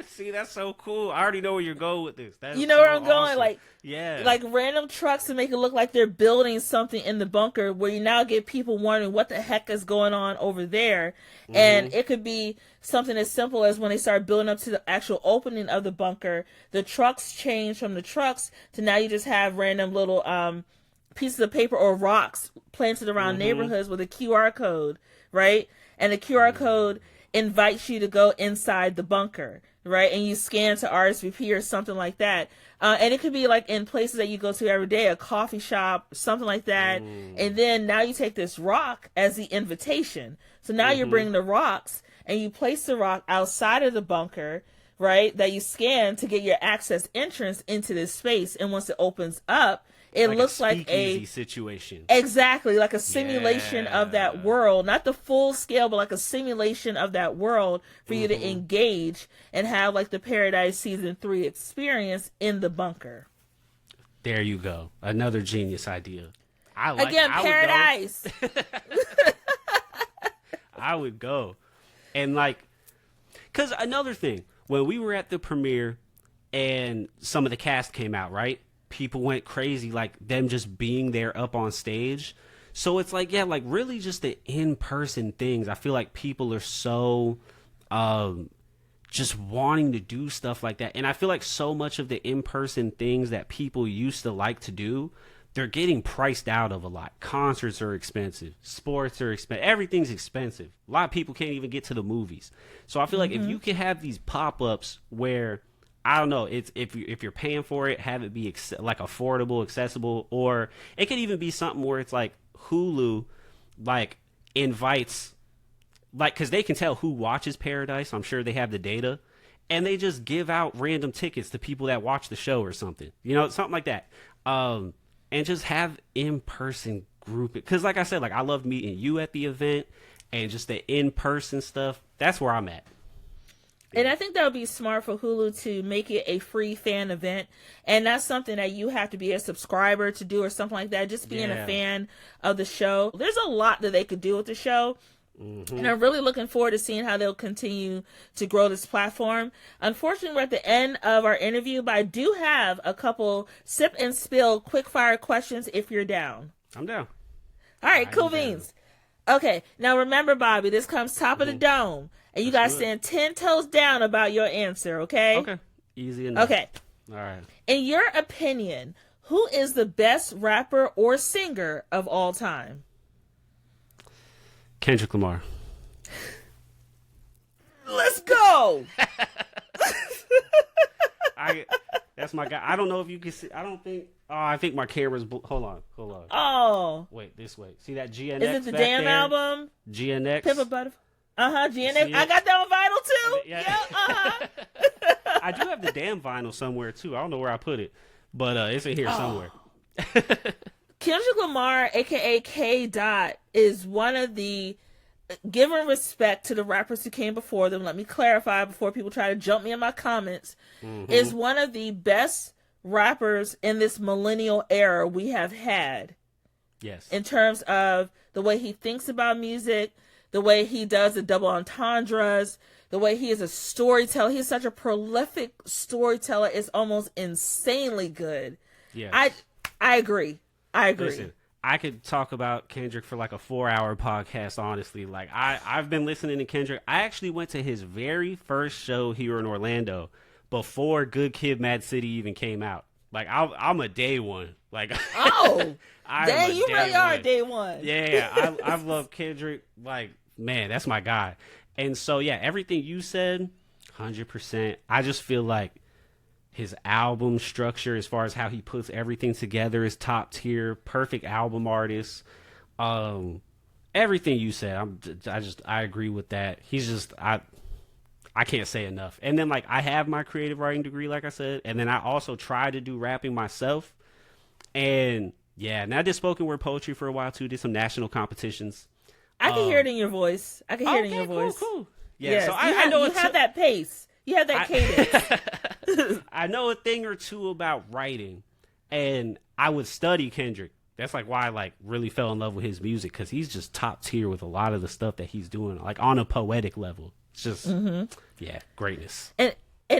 See, that's so cool. I already know where you're going with this. That's you know so where I'm going? awesome. Like, yeah, like random trucks to make it look like they're building something in the bunker, where you now get people wondering what the heck is going on over there. And it could be something as simple as when they start building up to the actual opening of the bunker, the trucks change from the trucks to now you just have random little pieces of paper or rocks planted around neighborhoods with a QR code, right? And the QR code invites you to go inside the bunker, right? And you scan to RSVP or something like that. And it could be like in places that you go to every day, a coffee shop, something like that. And then now you take this rock as the invitation. So now you're bringing the rocks and you place the rock outside of the bunker, right? That you scan to get your access entrance into this space. And once it opens up, it like looks like a situation. Exactly, like a simulation of that world. Not the full scale, but like a simulation of that world for you to engage and have like the Paradise Season 3 experience in the bunker. There you go. Another genius idea. Paradise. I would go. And like, because another thing, when we were at the premiere and some of the cast came out, right? People went crazy, like them just being there up on stage. So it's like, yeah, like really just the in-person things. I feel like people are so just wanting to do stuff like that. And I feel like so much of the in-person things that people used to like to do, they're getting priced out of a lot. Concerts are expensive. Sports are expensive. Everything's expensive. A lot of people can't even get to the movies. So I feel like if you can have these pop-ups where, I don't know, it's if you're paying for it, have it be like affordable, accessible, or it could even be something where it's like Hulu like invites, like, because they can tell who watches Paradise. I'm sure they have the data, and they just give out random tickets to people that watch the show or something, you know, something like that. And just have in-person group, because like I said, like I love meeting you at the event and just the in-person stuff. That's where I'm at. And I think that would be smart for Hulu to make it a free fan event. And that's something that you have to be a subscriber to do or something like that. Just being a fan of the show. There's a lot that they could do with the show. And I'm really looking forward to seeing how they'll continue to grow this platform. Unfortunately, we're at the end of our interview, but I do have a couple sip and spill quick fire questions if you're down. I'm down. All right, cool beans. Okay, now remember, Bobby, this comes top of the dome. And you got to stand 10 toes down about your answer, okay? Okay. Easy enough. Okay. All right. In your opinion, who is the best rapper or singer of all time? Kendrick Lamar. Let's go. That's my guy. I don't know if you can see. I don't think. Oh, I think my camera's. Hold on. Oh. Wait, this way. See that GNX? Is it the back damn there? album? GNX. Pimp Butterfly. GNX. I got that on vinyl too. Yeah. I do have the damn vinyl somewhere too. I don't know where I put it, but it's in here somewhere. Kendrick Lamar, aka K. Dot, is one of the, given respect to the rappers who came before them, let me clarify before people try to jump me in my comments, is one of the best rappers in this millennial era we have had. Yes. In terms of the way he thinks about music, the way he does the double entendres, the way he is a storyteller. He's such a prolific storyteller. It's almost insanely good. Yeah. I agree. Listen, I could talk about Kendrick for like a 4-hour podcast, honestly. Like I've been listening to Kendrick. I actually went to his very first show here in Orlando before Good Kid, Mad City even came out. Like I'm a day one. Like dang, you really are a day one. Yeah, I've loved Kendrick. Like, man, that's my guy. And so, yeah, everything you said, 100%. I just feel like his album structure, as far as how he puts everything together, is top tier. Perfect album artist. Everything you said, I agree with that. He's just, I can't say enough. And then, like, I have my creative writing degree, like I said, and then I also tried to do rapping myself. And yeah, and I did spoken word poetry for a while too. Did some national competitions. I can hear it in your voice. I can hear it in your voice. Cool. Yeah, yes, so I know you have that pace. You have that cadence. I know a thing or two about writing, and I would study Kendrick. That's like why I like really fell in love with his music, because he's just top tier with a lot of the stuff that he's doing, like on a poetic level. It's just yeah, greatness. And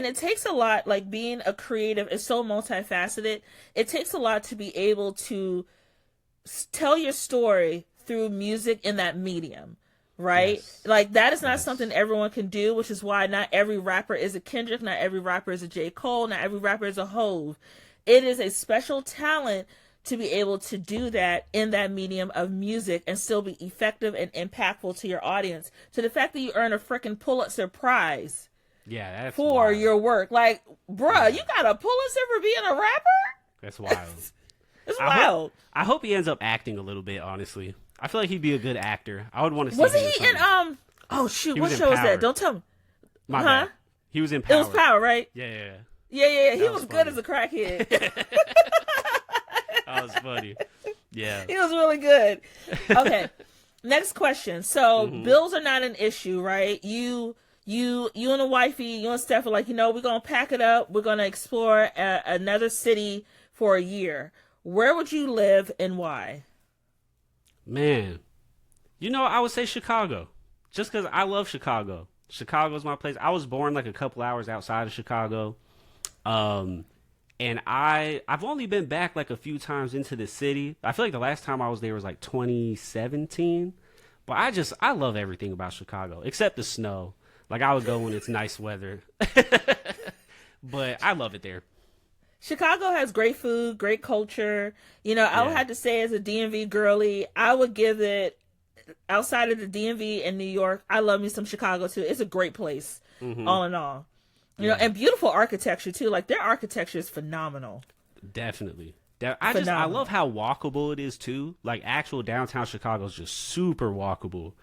it takes a lot, like being a creative is so multifaceted. It takes a lot to be able to tell your story through music in that medium, right? Yes. Like that is not something everyone can do, which is why not every rapper is a Kendrick, not every rapper is a J. Cole, not every rapper is a Hove. It is a special talent to be able to do that in that medium of music and still be effective and impactful to your audience. To the fact that you earn a freaking Pulitzer Prize. Yeah, that's for wild. your work. Like, bruh, you got a Pulitzer for being a rapper? That's wild. It's wild. I hope he ends up acting a little bit, honestly. I feel like he'd be a good actor. I would want to see Wasn't him he in, oh shoot, what show was that? Don't tell me. My bad. He was in Power. It was Power, right? Yeah. Yeah. He That was was good funny. as a crackhead. That was funny. Yeah. He was really good. Okay. Next question. So, bills are not an issue, right? You and the wifey, you and Steph are like, we're going to pack it up. We're going to explore another city for a year. Where would you live and why? Man, I would say Chicago, just because I love Chicago. Chicago's my place. I was born like a couple hours outside of Chicago. And I've only been back like a few times into the city. I feel like the last time I was there was like 2017. But I love everything about Chicago, except the snow. Like, I would go when it's nice weather. But I love it there. Chicago has great food, great culture. I would have to say, as a DMV girly, I would give it, outside of the DMV and New York, I love me some Chicago too. It's a great place, all in all. And beautiful architecture too. Like, their architecture is phenomenal. Definitely. I love how walkable it is too. Like, actual downtown Chicago is just super walkable,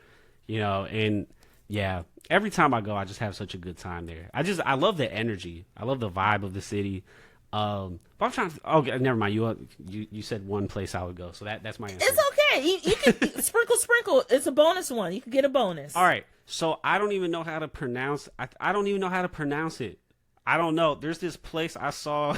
and yeah, every time I go, I just have such a good time there. I love the energy. I love the vibe of the city. But I'm trying to, okay, never mind. You said one place I would go. So that's my answer. It's okay. You can sprinkle. It's a bonus one. You can get a bonus. All right. So I don't even know how to pronounce, I don't even know how to pronounce it. I don't know. There's this place I saw.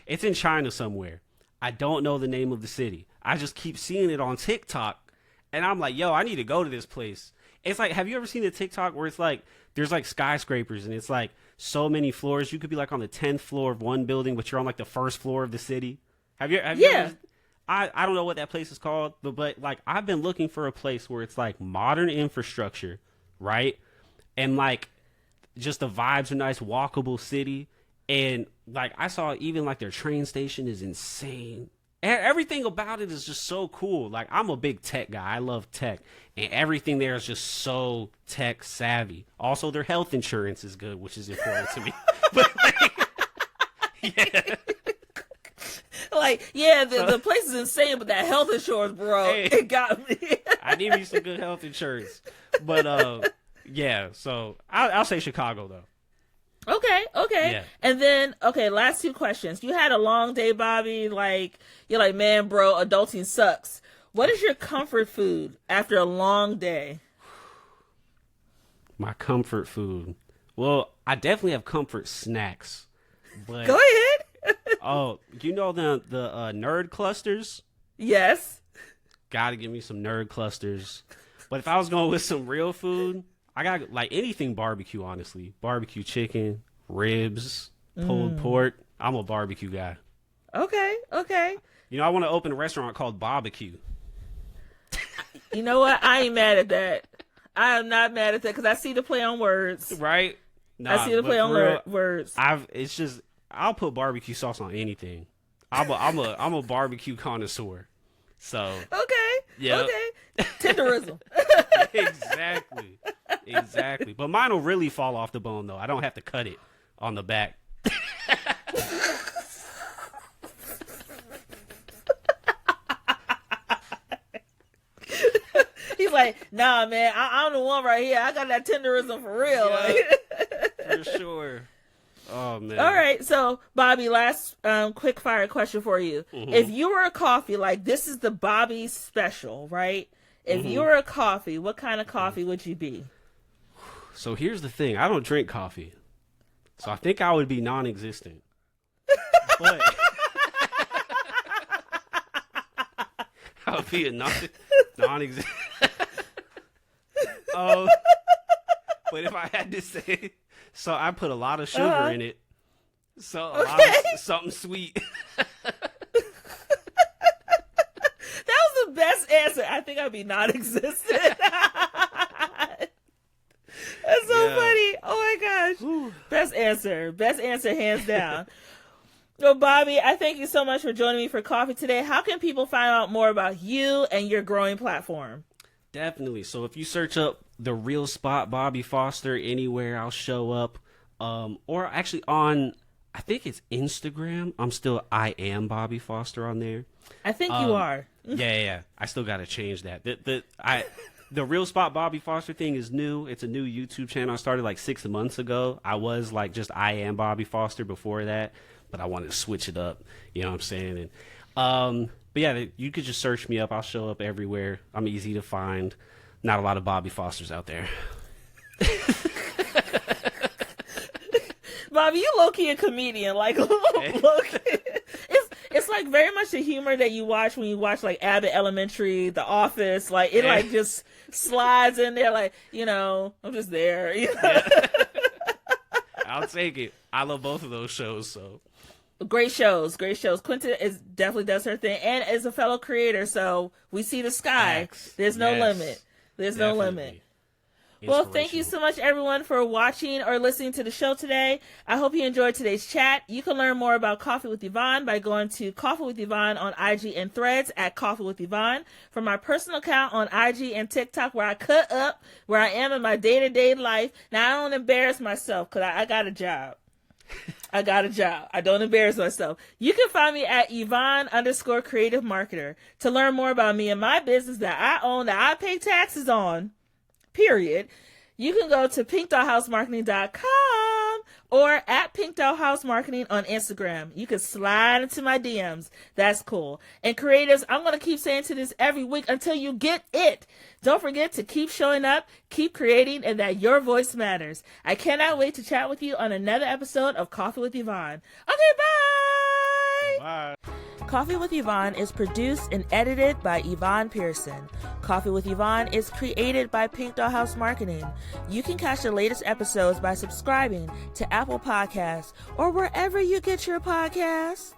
It's in China somewhere. I don't know the name of the city. I just keep seeing it on TikTok, and I'm like, yo, I need to go to this place. It's like, have you ever seen the TikTok where it's like, there's like skyscrapers, and it's like so many floors. You could be like on the 10th floor of one building, but you're on like the first floor of the city. Have you ever, I don't know what that place is called, but like, I've been looking for a place where it's like modern infrastructure, right? And like, just the vibes are nice, walkable city. And like, I saw even like their train station is insane. Everything about it is just so cool. Like, I'm a big tech guy. I love tech. And everything there is just so tech savvy. Also, their health insurance is good, which is important to me. But yeah. Like, yeah, the place is insane, but that health insurance, bro, it got me. I need me some good health insurance. But yeah, so I'll say Chicago though. Okay. Yeah. And then, last two questions. You had a long day, Bobby. Like, you're like, man, bro, adulting sucks. What is your comfort food after a long day? My comfort food. Well, I definitely have comfort snacks. But go ahead. Oh, the nerd clusters? Yes. Gotta give me some nerd clusters. But if I was going with some real food, I got like anything barbecue, honestly. Barbecue chicken, ribs, pulled pork. I'm a barbecue guy. Okay. I want to open a restaurant called Barbecue. You know what? I ain't mad at that. I am not mad at that because I see the play on words. Right? Nah, I see the play on words. I'll put barbecue sauce on anything. I'm a barbecue connoisseur. So okay. Yeah. Okay. Tenderism. Exactly. Exactly. But mine will really fall off the bone, though. I don't have to cut it on the back. He's like, nah, man, I'm the one right here. I got that tenderism for real. Yeah, for sure. Oh, man. All right. So, Bobby, last quick fire question for you. Mm-hmm. If you were a coffee, like this is the Bobby special, right? If you were a coffee, what kind of coffee would you be? So here's the thing. I don't drink coffee. So I think I would be non-existent. But I would be a non-existent. But if I had to say, so I put a lot of sugar in it. So a lot of something sweet. That was the best answer. I think I'd be non-existent. That's so funny. Oh my gosh. Whew. Best answer, hands down. Well, Bobby, I thank you so much for joining me for coffee today. How can people find out more about you and your growing platform? Definitely. So if you search up The Real Spot Bobby Foster anywhere, I'll show up. Or actually on, I think it's Instagram. I am Bobby Foster on there. I think you are. Yeah. I still got to change that. The Real Spot Bobby Foster thing is new. It's a new YouTube channel. I started like 6 months ago. I was like just I am Bobby Foster before that, but I wanted to switch it up. You know what I'm saying? And but yeah, you could just search me up. I'll show up everywhere. I'm easy to find. Not a lot of Bobby Fosters out there. Bobby, you low-key a comedian. Like, low-key. It's like very much the humor that you watch when you watch like Abbott Elementary, The Office. Like it like just slides in there. Like, you know, I'm just there. You know? Yeah. I'll take it. I love both of those shows. So great shows. Quinta definitely does her thing, and is a fellow creator. So we see the sky. There's no limit. There's no limit. Well, thank you so much, everyone, for watching or listening to the show today. I hope you enjoyed today's chat. You can learn more about Coffee with Yvonne by going to Coffee with Yvonne on IG and Threads at Coffee with Yvonne. From my personal account on IG and TikTok, where I cut up where I am in my day-to-day life. Now, I don't embarrass myself because I got a job. I don't embarrass myself. You can find me at Yvonne_creative marketer to learn more about me and my business that I own, that I pay taxes on. Period. You can go to pinkdollhousemarketing.com or at pinkdollhousemarketing on Instagram. You can slide into my DMs. That's cool. And creatives, I'm going to keep saying to this every week until you get it. Don't forget to keep showing up, keep creating, and that your voice matters. I cannot wait to chat with you on another episode of Coffee with Yvonne. Okay, bye! bye. Coffee with Yvonne is produced and edited by Yvonne Pearson. Coffee with Yvonne is created by Pink Doll House Marketing. You can catch the latest episodes by subscribing to Apple Podcasts or wherever you get your podcasts.